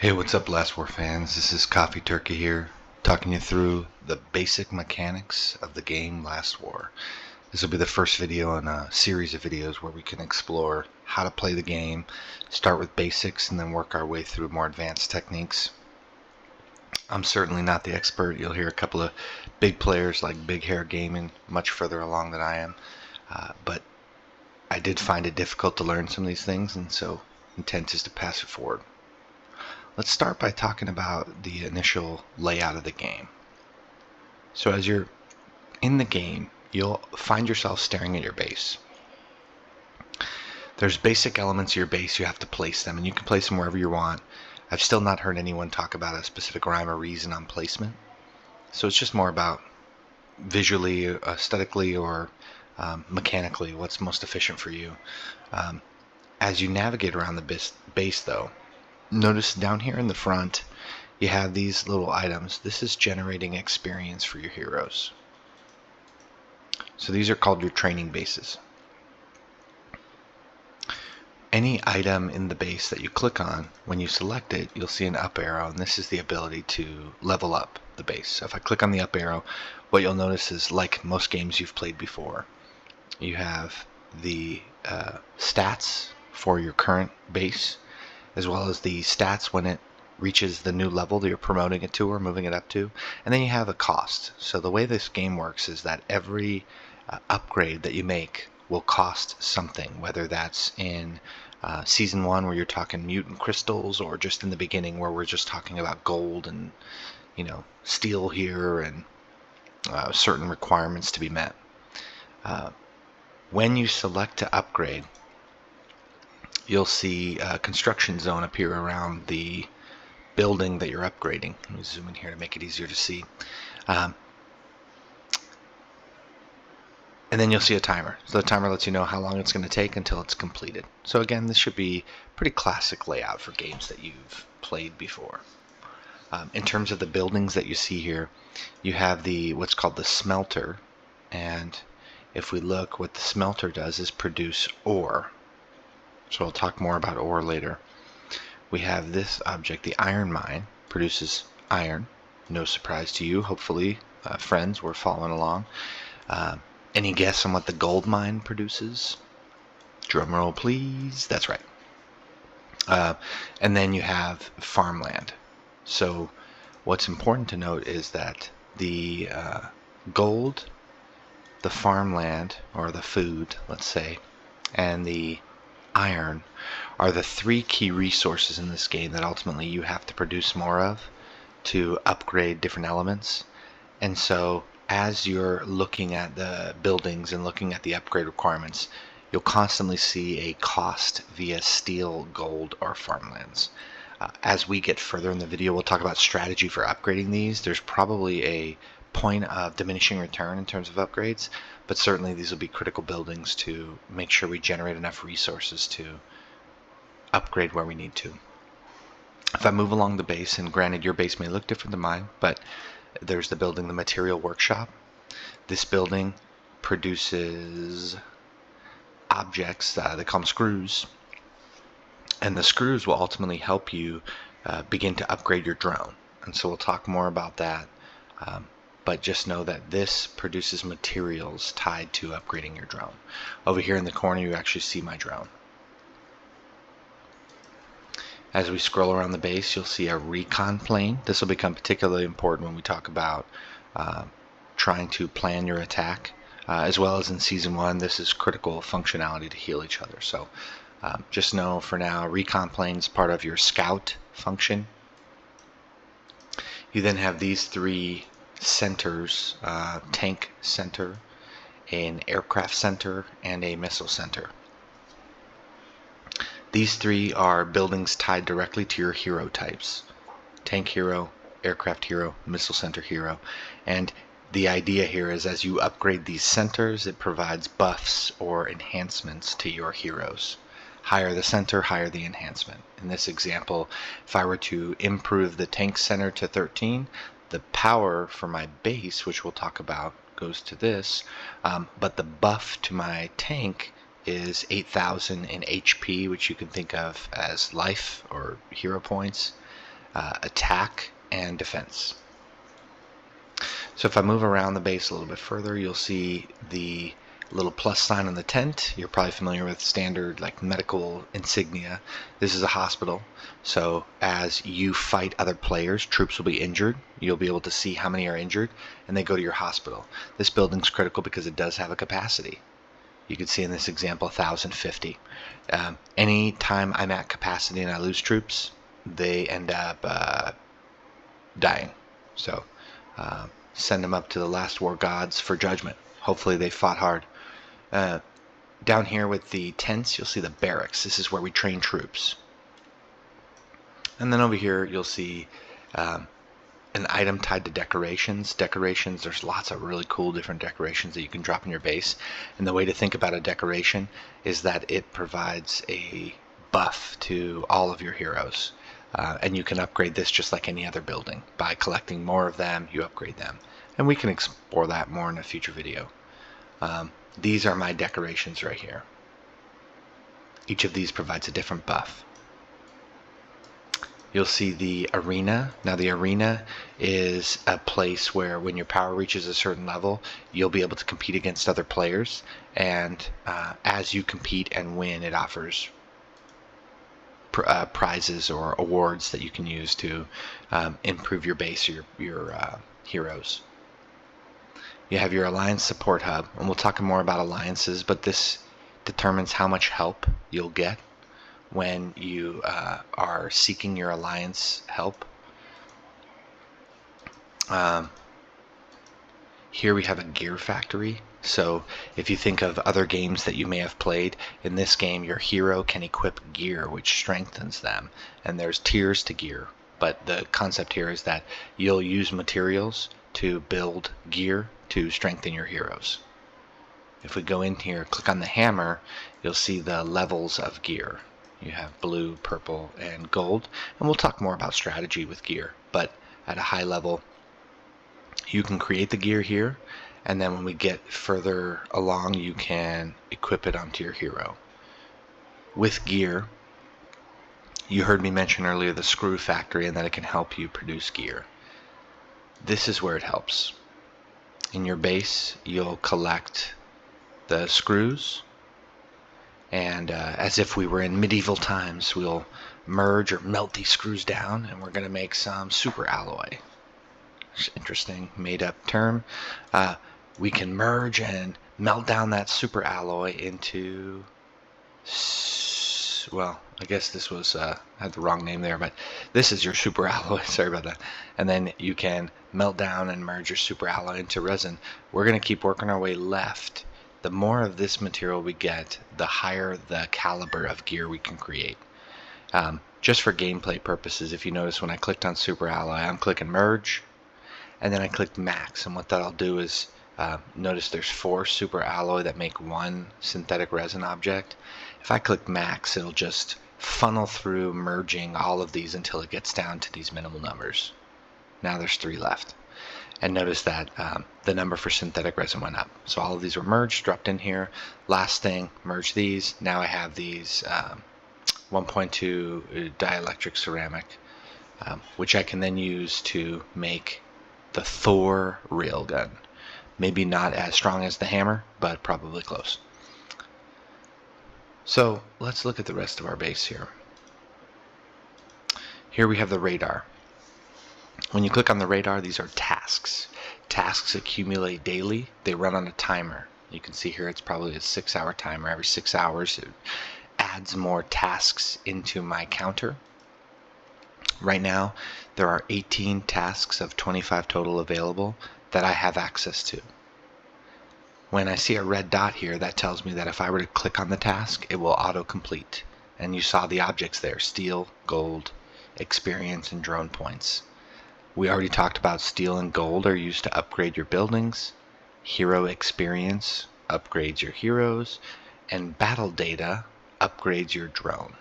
Hey, what's up, Last War fans? This is Coffee Turkey here, talking you through the basic mechanics of the game Last War. This will be the first video in a series of videos where we can explore how to play the game, start with basics, and then work our way through more advanced techniques. I'm certainly not the expert. You'll hear a couple of big players like Big Hair Gaming much further along than I am, but I did find it difficult to learn some of these things, and so intent is to pass it forward. Let's start by talking about the initial layout of the game. So as you're in the game, you'll find yourself staring at your base. There's basic elements of your base. You have to place them, and you can place them wherever you want. I've still not heard anyone talk about a specific rhyme or reason on placement. So it's just more about visually, aesthetically, or mechanically, what's most efficient for you. As you navigate around the base, though, notice down here in the front you have these little items. This is generating experience for your heroes. So these are called your training bases. Any item in the base that you click on, when you select it, you'll see an up arrow, and this is the ability to level up the base. So if I click on the up arrow, what you'll notice is, like most games you've played before, you have the stats for your current base, as well as the stats when it reaches the new level that you're promoting it to or moving it up to. And then you have a cost. So the way this game works is that every upgrade that you make will cost something, whether that's in Season 1 where you're talking mutant crystals, or just in the beginning where we're just talking about gold and, steel here and certain requirements to be met. When you select to upgrade, you'll see a construction zone appear around the building that you're upgrading. Let me zoom in here to make it easier to see. And then you'll see a timer. So the timer lets you know how long it's going to take until it's completed. So again, this should be pretty classic layout for games that you've played before. In terms of the buildings that you see here, you have what's called the smelter. And if we look, what the smelter does is produce ore. So I'll talk more about ore later. We have this object, the iron mine, produces iron. No surprise to you. Hopefully, friends, we're following along. Any guess on what the gold mine produces? Drum roll, please. That's right. And then you have farmland. So what's important to note is that the gold, the farmland, or the food, let's say, and the iron are the three key resources in this game that ultimately you have to produce more of to upgrade different elements. And so as you're looking at the buildings and looking at the upgrade requirements, you'll constantly see a cost via steel, gold, or farmlands. As we get further in the video, we'll talk about strategy for upgrading these. There's probably a point of diminishing return in terms of upgrades, but certainly these will be critical buildings to make sure we generate enough resources to upgrade where we need to. If I move along the base, and granted your base may look different than mine, but there's the building, the material workshop. This building produces objects, they call them screws, and the screws will ultimately help you begin to upgrade your drone. And so we'll talk more about that. But just know that this produces materials tied to upgrading your drone. Over here in the corner, you actually see my drone. As we scroll around the base, you'll see a recon plane. This will become particularly important when we talk about trying to plan your attack. As well as in Season 1, this is critical functionality to heal each other. So just know for now, recon plane is part of your scout function. You then have these three centers, tank center, an aircraft center, and a missile center. These three are buildings tied directly to your hero types: tank hero, aircraft hero, missile center hero. And the idea here is, as you upgrade these centers, it provides buffs or enhancements to your heroes. Higher the center, higher the enhancement. In this example, if I were to improve the tank center to 13, the power for my base, which we'll talk about, goes to this, but the buff to my tank is 8,000 in HP, which you can think of as life or hero points. attack and defense. So if I move around the base a little bit further, you'll see the little plus sign on the tent. You're probably familiar with standard like medical insignia. This is a hospital, so as you fight other players, troops will be injured. You'll be able to see how many are injured, and they go to your hospital. This building's critical because it does have a capacity. You can see in this example 1,050. Any time I'm at capacity and I lose troops, they end up dying. So send them up to the last war gods for judgment. Hopefully they fought hard. Down here with the tents, you'll see the barracks. This is where we train troops. And then over here, you'll see an item tied to decorations. Decorations, there's lots of really cool different decorations that you can drop in your base. And the way to think about a decoration is that it provides a buff to all of your heroes. And you can upgrade this just like any other building. By collecting more of them, you upgrade them. And we can explore that more in a future video. These are my decorations right here. Each of these provides a different buff. You'll see the arena. Now the arena is a place where when your power reaches a certain level, you'll be able to compete against other players. And as you compete and win, it offers prizes or awards that you can use to improve your base or your heroes. You have your alliance support hub, and we'll talk more about alliances, but this determines how much help you'll get when you are seeking your alliance help. Here we have a gear factory. So if you think of other games that you may have played, in this game your hero can equip gear which strengthens them, and there's tiers to gear, but the concept here is that you'll use materials to build gear to strengthen your heroes. If we go in here, click on the hammer, you'll see the levels of gear. You have blue, purple, and gold, and we'll talk more about strategy with gear, but at a high level you can create the gear here, and then when we get further along you can equip it onto your hero. With gear, you heard me mention earlier the screw factory and that it can help you produce gear. This is where it helps. In your base, you'll collect the screws, and as if we were in medieval times, we'll merge or melt these screws down, and we're going to make some super alloy. Interesting made-up term. We can merge and melt down that super alloy into, well, I guess this was I had the wrong name there, but this is your super alloy. Sorry about that. And then you can melt down and merge your super alloy into resin. We're going to keep working our way left. The more of this material we get, the higher the caliber of gear we can create. Just for gameplay purposes, if you notice when I clicked on super alloy, I'm clicking merge, and then I clicked max, and what that'll do is notice there's 4 super alloy that make 1 synthetic resin object. If I click max, it'll just funnel through merging all of these until it gets down to these minimal numbers. Now there's 3 left. And notice that the number for synthetic resin went up. So all of these were merged, dropped in here. Last thing, merge these. Now I have these 1.2 dielectric ceramic, which I can then use to make the Thor railgun. Maybe not as strong as the hammer, but probably close. So let's look at the rest of our base here. Here we have the radar. When you click on the radar, these are tasks. Tasks accumulate daily. They run on a timer. You can see here it's probably a 6-hour timer. Every 6 hours it adds more tasks into my counter. Right now there are 18 tasks of 25 total available that I have access to. When I see a red dot here, that tells me that if I were to click on the task, it will auto-complete. And you saw the objects there: steel, gold, experience, and drone points. We already talked about steel and gold are used to upgrade your buildings. Hero experience upgrades your heroes, and battle data upgrades your drone.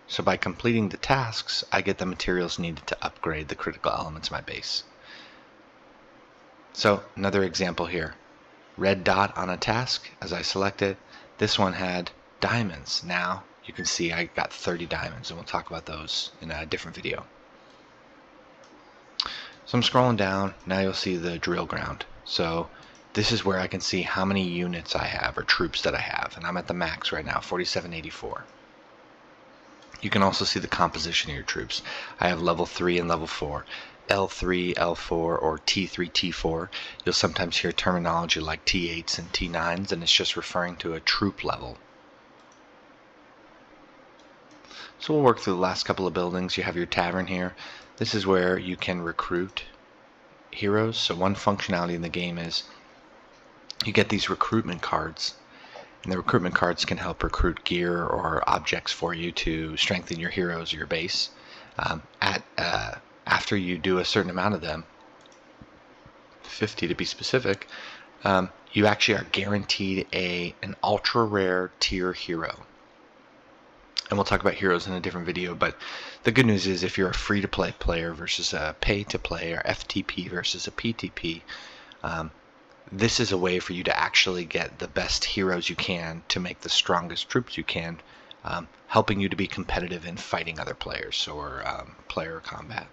So by completing the tasks, I get the materials needed to upgrade the critical elements of my base. So another example here. Red dot on a task. As I select it, this one had diamonds. Now you can see I got 30 diamonds, and we'll talk about those in a different video. So I'm scrolling down, now you'll see the drill ground. So this is where I can see how many units I have, or troops that I have, and I'm at the max right now, 4784. You can also see the composition of your troops. I have level 3 and level 4. L3, L4, or T3, T4. You'll sometimes hear terminology like T8s and T9s, and it's just referring to a troop level. So we'll work through the last couple of buildings. You have your tavern here. This is where you can recruit heroes. So one functionality in the game is you get these recruitment cards. And the recruitment cards can help recruit gear or objects for you to strengthen your heroes or your base. After you do a certain amount of them, 50 to be specific, you actually are guaranteed an ultra rare tier hero. And we'll talk about heroes in a different video, but the good news is if you're a free-to-play player versus a pay-to-play, or FTP versus a PTP, this is a way for you to actually get the best heroes you can to make the strongest troops you can, helping you to be competitive in fighting other players or player combat.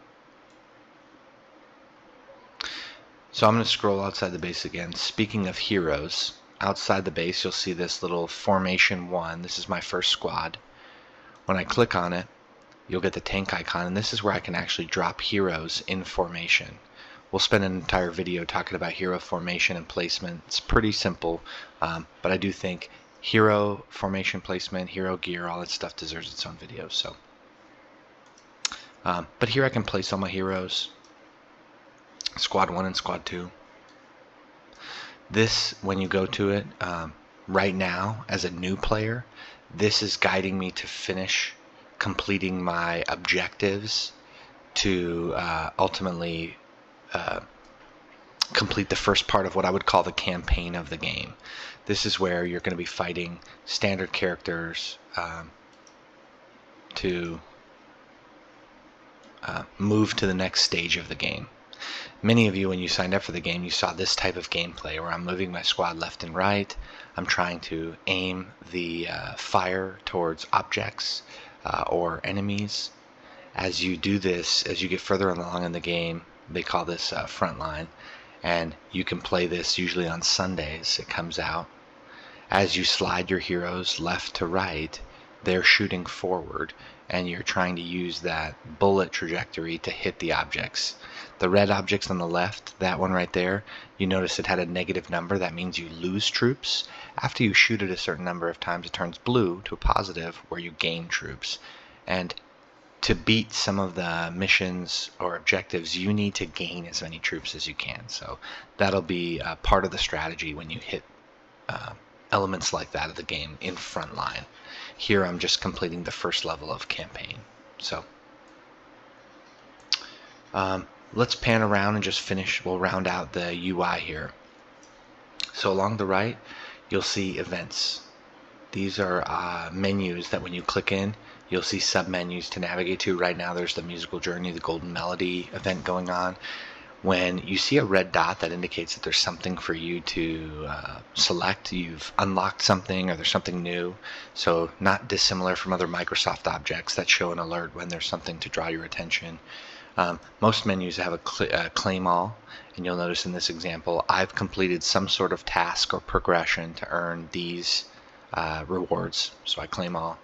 So I'm going to scroll outside the base again. Speaking of heroes, outside the base you'll see this little formation 1. This is my first squad. When I click on it, you'll get the tank icon, and this is where I can actually drop heroes in formation. We'll spend an entire video talking about hero formation and placement. It's pretty simple, but I do think hero formation placement, hero gear, all that stuff deserves its own video. So, but here I can place all my heroes, squad 1 and squad 2. This, when you go to it, right now as a new player, this is guiding me to finish completing my objectives to ultimately complete the first part of what I would call the campaign of the game. This is where you're going to be fighting standard characters to move to the next stage of the game. Many of you, when you signed up for the game, you saw this type of gameplay where I'm moving my squad left and right. I'm trying to aim the fire towards objects or enemies. As you do this, as you get further along in the game, they call this frontline, and you can play this usually on Sundays. It comes out. As you slide your heroes left to right, they're shooting forward, and you're trying to use that bullet trajectory to hit the objects. The red objects on the left, that one right there, you notice it had a negative number. That means you lose troops. After you shoot it a certain number of times, it turns blue to a positive where you gain troops. And to beat some of the missions or objectives, you need to gain as many troops as you can. So that'll be part of the strategy when you hit elements like that of the game in frontline. Here I'm just completing the first level of campaign. So let's pan around and just finish. We'll round out the UI here. So along the right, you'll see events. These are menus that when you click in, you'll see sub-menus to navigate to. Right now there's the musical journey, the golden melody event going on. When you see a red dot, that indicates that there's something for you to select. You've unlocked something, or there's something new. So not dissimilar from other Microsoft objects that show an alert when there's something to draw your attention. Most menus have a claim all, and you'll notice in this example I've completed some sort of task or progression to earn these rewards, so I claim all.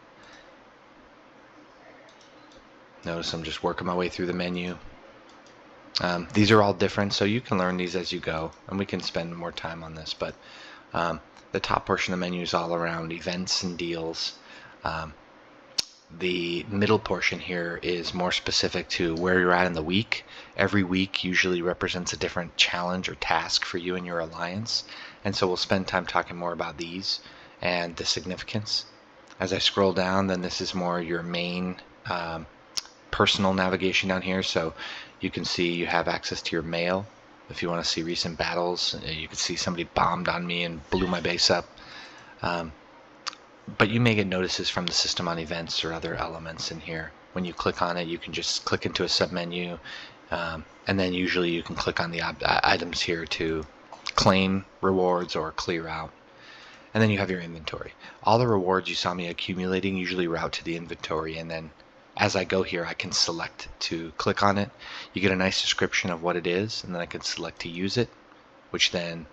Notice I'm just working my way through the menu. These are all different, so you can learn these as you go, and we can spend more time on this, but the top portion of the menu is all around events and deals. The middle portion here is more specific to where you're at in the week. Every week usually represents a different challenge or task for you and your alliance, and so we'll spend time talking more about these and the significance. As I scroll down, then this is more your main personal navigation down here, so you can see you have access to your mail. If you want to see recent battles, you can see somebody bombed on me and blew my base up. But you may get notices from the system on events or other elements in here. When you click on it, you can just click into a submenu, and then usually you can click on the items here to claim rewards or clear out. And then you have your inventory. All the rewards you saw me accumulating usually route to the inventory, and then as I go here, I can select to click on it. You get a nice description of what it is, and then I can select to use it, which then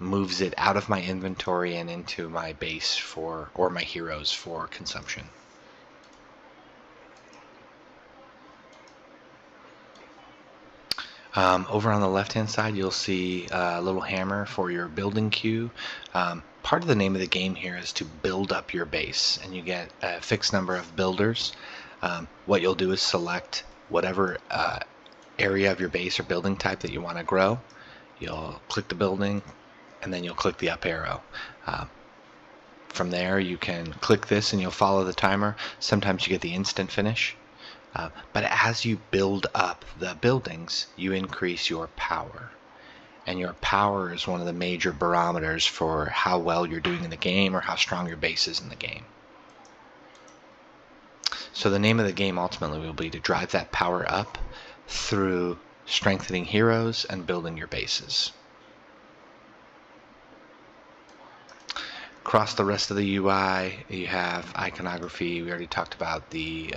moves it out of my inventory and into my base for, or my heroes for consumption. Over on the left hand side you'll see a little hammer for your building queue. Part of the name of the game here is to build up your base, and you get a fixed number of builders. What you'll do is select whatever area of your base or building type that you want to grow. You'll click the building and then you'll click the up arrow. From there you can click this and you'll follow the timer. Sometimes you get the instant finish. But as you build up the buildings, you increase your power. And your power is one of the major barometers for how well you're doing in the game or how strong your base is in the game. So the name of the game ultimately will be to drive that power up through strengthening heroes and building your bases. Across the rest of the UI, you have iconography. We already talked about the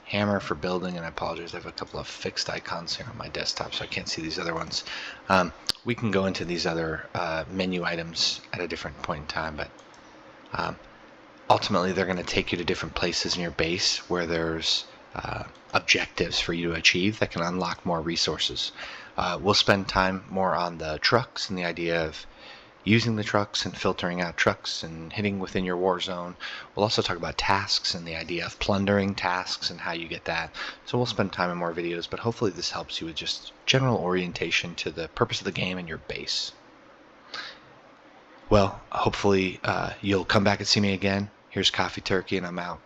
hammer for building, and I apologize, I have a couple of fixed icons here on my desktop, so I can't see these other ones. We can go into these other menu items at a different point in time, but ultimately they're going to take you to different places in your base where there's objectives for you to achieve that can unlock more resources. We'll spend time more on the trucks and the idea of using the trucks and filtering out trucks and hitting within your war zone. We'll also talk about tasks and the idea of plundering tasks and how you get that. So we'll spend time in more videos, but hopefully this helps you with just general orientation to the purpose of the game and your base. Well, hopefully you'll come back and see me again. Here's Coffee Turkey, and I'm out.